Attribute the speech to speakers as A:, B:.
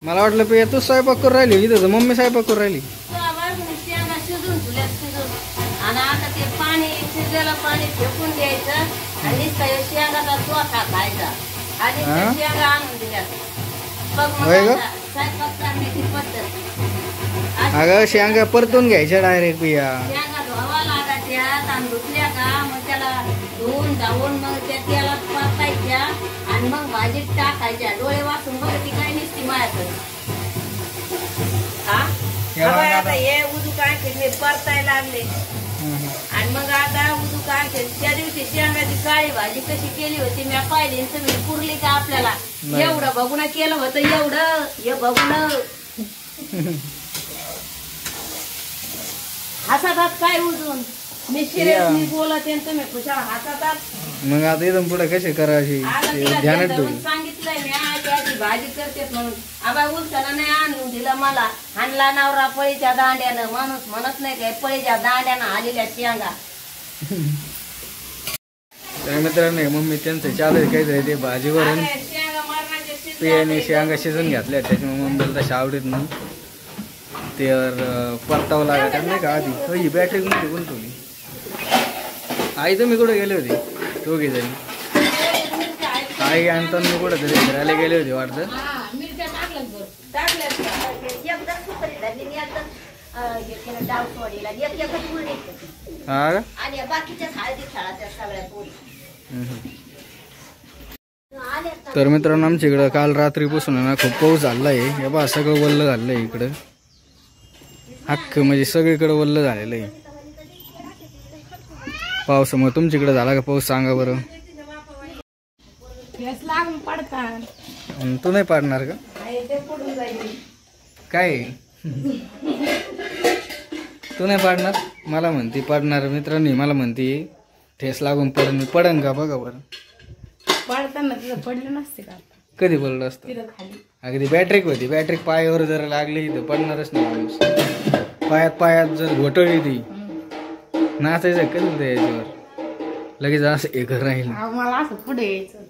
A: मला वाटलं पे तू स्वयंपाक करून राहिली इथं मम्मी स्वयंपाक करून राहिली.
B: शेंगा शिजून ठेवल्या शिजून आणि आता ते पाणी शिजलेलं पाणी फेकून द्यायचं आणि नुसता शेंगाचा चोथा खायचा आणि शेंगा आणून दिल्यात. बघ मग स्वयंपाक करण्याची पद्धत.
A: अगं शेंगा परतून घ्यायच्या डायरेक्ट पिया.
B: शेंगा धुवा लागायच्या आणि धुतल्या का मग त्याला धुवून धावून मग त्या तेलात परतायच्या आणि मग भाजीत टाकायच्या. डोळे वाचून बघ ती काय नसती माझ्याकडे. आता हे उदूक आणखी मी परतायला लागले आणि मग आता उदूक आणखी त्या दिवशी शेंगाची काळी भाजी कशी केली होती मी पाहिली तुम्ही पुरली का आपल्याला. एवढं बघून केलं होतं एवढं हे बघून हातात काय उजून मी सिरियसली बोलत तुम्ही खुशाल हातात.
A: मग आता इथून पुढे कशी करायची ध्यानात ठेवून
B: सांगितलंय मी आजी भाजी करते म्हणून. आबा उलटाला नाही आणून दिलं मला. आणला नवरा पळीच्या दांड्यानं. माणूस म्हणत नाही काय पळीच्या दांड्यानं आलेल्या शेंगा.
A: मित्रांनो मम्मी त्यांचं चालू आहे काहीतरी ते भाजीवरून पियाने शेंगा शिजून घातल्या त्याच्यामुळे मम्मीला तशा आवडत नाही. ते परतावं लागत नाही का आधी. ही बॅटरी मध्ये कोण ठेवली आई तुम्ही कुठे गेले होते दोघी जणी. आई आणता मी कुठं तरी फिरायला गेले होते वाटतं. तर मित्रांनो आमच्या इकडं काल रात्रीपासून ना खूप पाऊस झाला आहे. हे बा सगळं वल्ल झालं आहे इकडं. अख्खं म्हणजे सगळीकडे वल्ल झालेलं आहे पावसामुळे. तुमच्याकडे झाला का पाऊस सांगा बरं. तू नाही पाडणार का काय. तू नाही पाडणार मला म्हणते पाडणार. मित्रांनी मला म्हणते ठेस लागून पडन का बघा बरं.
B: पडलं नसते का
A: कधी पडलं असतं. अगदी बॅटरीक होती. बॅटरीक पायावर जर लागली तर पडणारच नाही माणूस. पायात जर घोटळली ती नाचायचं कधी याच्यावर लगेच असं एक राहील.
B: मला असं पुढे यायचं.